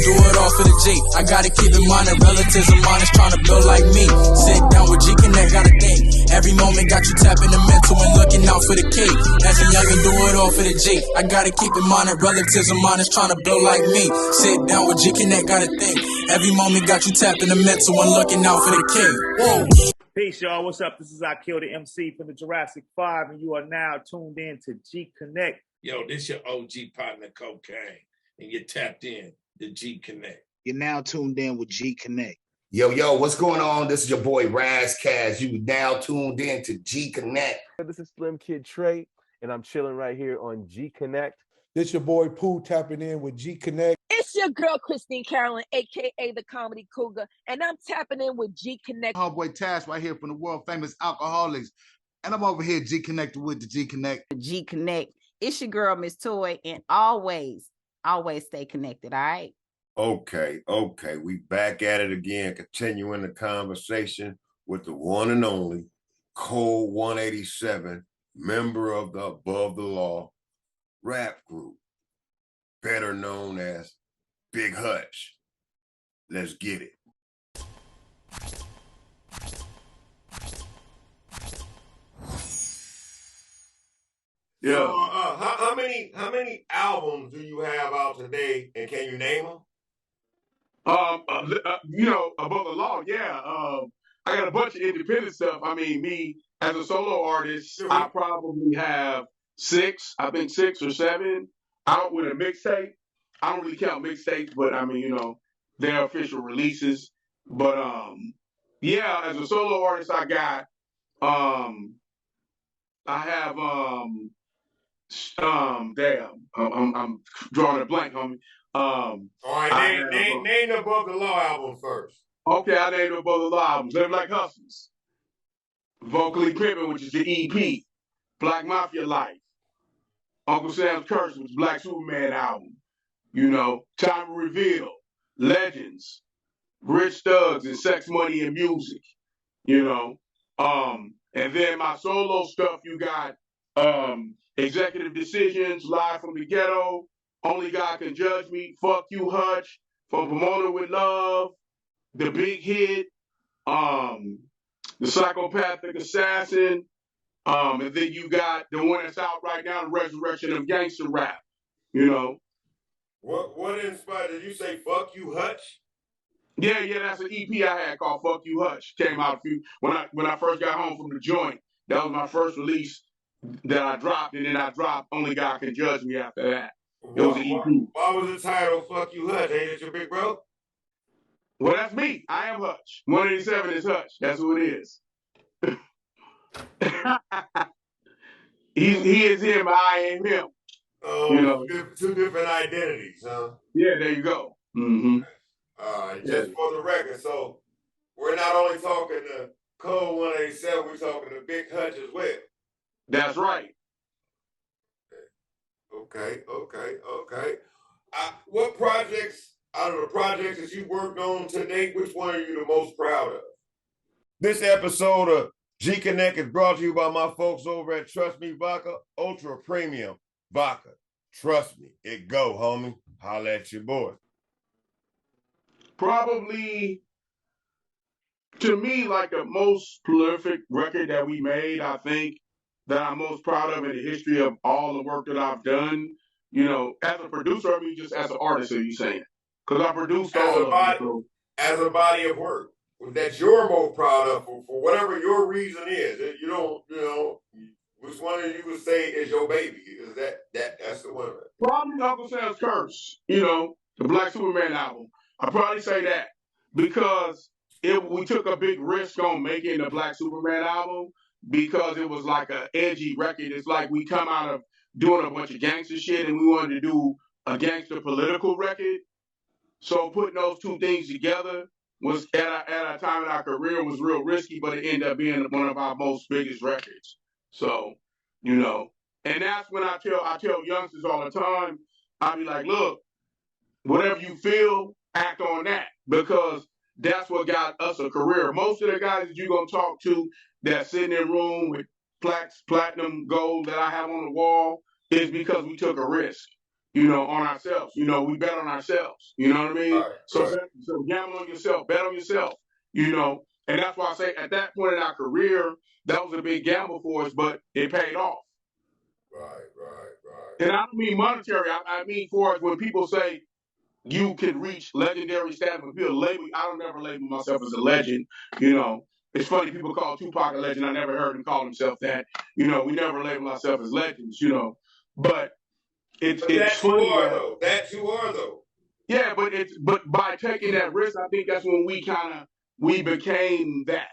do it all for the G. I gotta keep in mind that relatives of mine is trying to build like me. Sit down with G-Connect, gotta think. Every moment got you tapping the mental and looking out for the key. As a youngin', do it all for the G. I gotta keep in mind that relatives of mine is trying to build like me. Sit down with G-Connect, gotta think. Every moment got you tapping the mental and looking out for the king. Whoa. Peace, y'all. What's up? This is I Kill the MC from the Jurassic 5, and you are now tuned in to G-Connect. Yo, this your OG partner, Cocaine, and you're tapped in to G-Connect. You're now tuned in with G-Connect. Yo, what's going on? This is your boy Raz Kaz. You now tuned in to G-Connect. This is Slim Kid Trey, and I'm chilling right here on G-Connect. This your boy Pooh tapping in with G-Connect. It's your girl, Christine Carolyn, a.k.a. the Comedy Cougar, and I'm tapping in with G-Connect. Homeboy Tash right here from the world famous Alcoholics, and I'm over here G-Connected with the G-Connect. G-Connect. It's your girl, Miss Toy, and always stay connected, all right? Okay. We back at it again, continuing the conversation with the one and only Code 187, member of the Above the Law rap group, better known as Big Hutch. Let's get it. Yeah. So, how many albums do you have out today, and can you name them? Above the Law, yeah. I got a bunch of independent stuff. I mean, me as a solo artist, I probably have 6 or 7 out with a mixtape. I don't really count mixtapes, but I mean, they're official releases. But yeah, as a solo artist, I got I have I'm drawing a blank, homie. All right, name the Above the Law album first. Okay, I named the Above the Law albums. Live Like Hustlers, Vocally Pimpin, which is the EP, Black Mafia Life, Uncle Sam's Curse, which is Black Superman album, Time to Reveal, Legends, Rich Thugs and Sex, Money and Music, and then my solo stuff, you got Executive Decisions, Live from the Ghetto, Only God Can Judge Me, Fuck You Hutch, From Pomona with Love, The Big Hit, The Psychopathic Assassin, and then you got the one that's out right now, The Resurrection of Gangster Rap, What inspired, did you say Fuck You Hutch? Yeah, that's an EP I had called Fuck You Hutch. Came out when I first got home from the joint. That was my first release that I dropped, and then I dropped Only God Can Judge Me after that. It was an EP. Why was the title Fuck You Hutch? Ain't it your big bro? Well, that's me. I am Hutch. 187 is Hutch. That's who it is. He is him, I am him. Oh, two different identities, huh? Yeah, there you go. Mm-hmm. Just for the record, so we're not only talking to Code 187, we're talking to Big Hutch as well. That's right. Okay. What projects, out of the projects that you worked on to date, which one are you the most proud of? This episode of G-Connect is brought to you by my folks over at Trust Me Vodka, Ultra Premium Vodka. Trust me, it go, homie. Holla at your boy. Probably, to me, like the most prolific record that we made, I think, that I'm most proud of in the history of all the work that I've done. As a producer, I mean, just as an artist, are you saying? Because I produced all of it. As a body of work that you're most proud of for whatever your reason is. You don't, which one of you would say is your baby? Is that's the one? Probably Uncle Sam's Curse, the Black Superman album. I'd probably say that because we took a big risk on making the Black Superman album because it was like an edgy record. It's like we come out of doing a bunch of gangster shit and we wanted to do a gangster political record. So putting those two things together was at a time in our career was real risky, but it ended up being one of our most biggest records. So, and that's when I tell youngsters all the time, I be like, look, whatever you feel, act on that, because that's what got us a career. Most of the guys that you're going to talk to that sit in their room with platinum gold that I have on the wall is because we took a risk. on ourselves. We bet on ourselves. You know what I mean? Right, So, right. so gamble on yourself, bet on yourself. And that's why I say at that point in our career, that was a big gamble for us, but it paid off. Right, right, right. And I don't mean monetary. I mean for us when people say you can reach legendary status. When people label, I don't never label myself as a legend. It's funny people call Tupac a legend. I never heard him call himself that. We never label ourselves as legends. But it's funny that that you are though. Yeah, but by taking that risk, I think that's when we became that.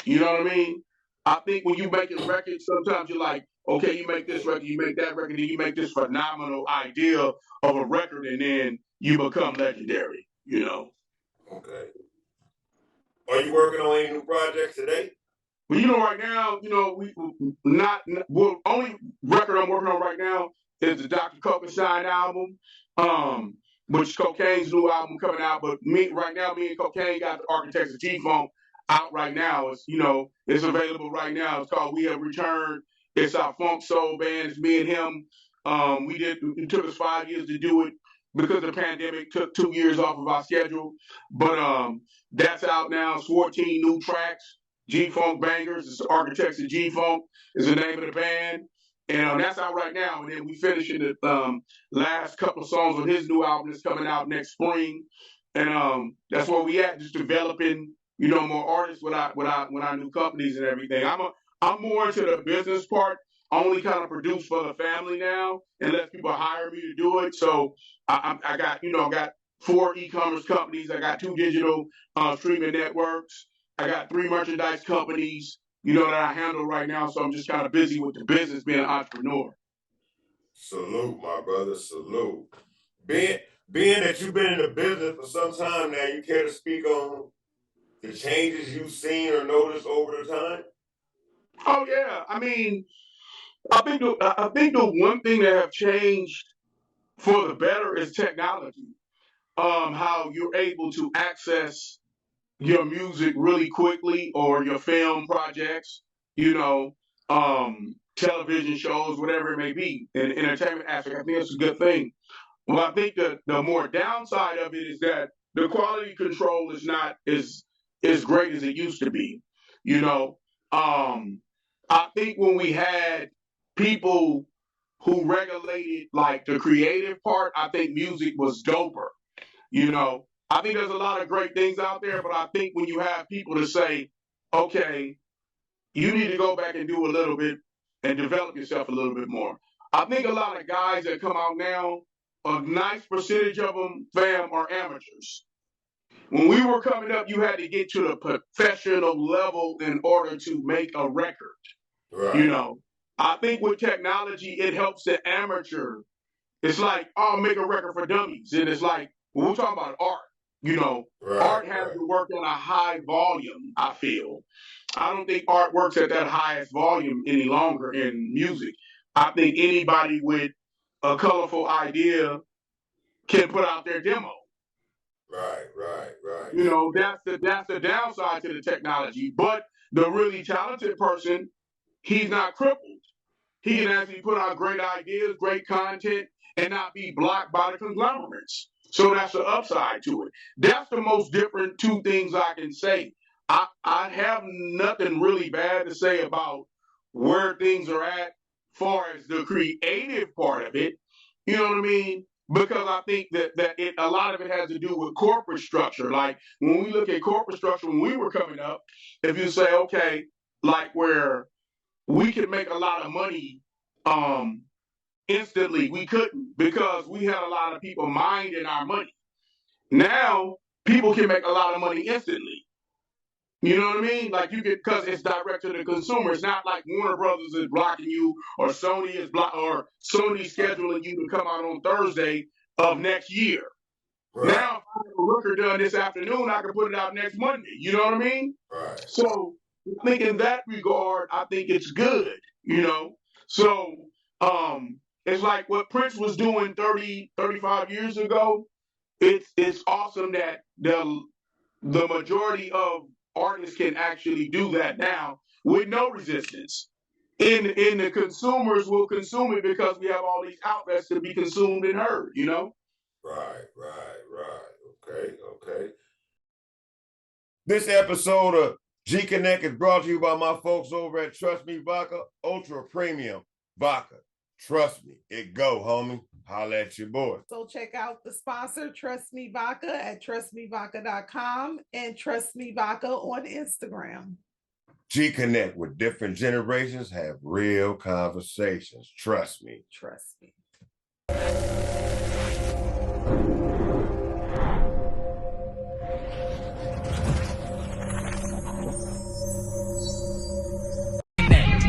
You know what I mean? I think when you make a record, sometimes you're like, okay, you make this record, you make that record, then you make this phenomenal idea of a record, and then you become legendary. Okay. Are you working on any new projects today? Well, right now, only record I'm working on right now is the Dr. Cokenstein album, which Cocaine's new album coming out. But me and Cocaine got the Architects of Gfunk out right now. It's available right now. It's called We Have Returned. It's our funk soul band. It's me and him. It took us 5 years to do it because the pandemic took 2 years off of our schedule. But that's out now. It's 14 new tracks. Gfunk Bangers. It's the Architects of Gfunk is the name of the band. And that's out right now. And then we finishing the last couple of songs on his new album that's coming out next spring. And that's where we at, just developing, more artists with our new companies and everything. I'm more into the business part. I only kind of produce for the family now, unless people hire me to do it. So I got 4 e-commerce companies. I got 2 digital streaming networks. I got 3 merchandise companies, that I handle right now. So I'm just kind of busy with the business, being an entrepreneur. Salute, my brother. Salute. Being that you've been in the business for some time now, you care to speak on the changes you've seen or noticed over the time? Oh yeah, I mean, I think the one thing that have changed for the better is technology. How you're able to access your music really quickly, or your film projects, television shows, whatever it may be, in entertainment aspect. I think that's a good thing. Well, I think the more downside of it is that the quality control is not as great as it used to be. I think when we had people who regulated like the creative part, I think music was doper. I think there's a lot of great things out there, but I think when you have people to say, okay, you need to go back and do a little bit and develop yourself a little bit more. I think a lot of guys that come out now, a nice percentage of them, fam, are amateurs. When we were coming up, you had to get to the professional level in order to make a record. Right. I think with technology, it helps the amateur. It's like, I'll make a record for dummies. And it's like, when we're talking about art, art has to work on a high volume, I feel. I don't think art works at that highest volume any longer in music. I think anybody with a colorful idea can put out their demo. Right. That's the downside to the technology. But the really talented person, he's not crippled. He can actually put out great ideas, great content, and not be blocked by the conglomerates. So that's the upside to it. That's the most different 2 things I can say. I have nothing really bad to say about where things are at far as the creative part of it. You know what I mean? Because I think that a lot of it has to do with corporate structure. Like when we look at corporate structure, when we were coming up, if you say, okay, like where we could make a lot of money instantly, we couldn't, because we had a lot of people minding our money. Now people can make a lot of money instantly. You know what I mean? Like you get, because it's direct to the consumer. It's not like Warner Brothers is blocking you, or Sony is or Sony scheduling you to come out on Thursday of next year. Right. Now, if I have a record done this afternoon, I can put it out next Monday. You know what I mean? Right. So I think in that regard, I think it's good. So it's like what Prince was doing 30, 35 years ago. It's awesome that the majority of artists can actually do that now with no resistance. And the consumers will consume it because we have all these outlets to be consumed and heard, you know? Right. Okay. This episode of G Connect is brought to you by my folks over at Trust Me Vodka, Ultra Premium Vodka. Trust me, it go, homie. Holla at your boy. So check out the sponsor, Trust Me Vodka, at trustmevodka.com and Trust Me Vodka on Instagram. G Connect, with different generations, have real conversations. Trust me. Trust me.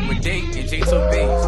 With Date and J2 Base.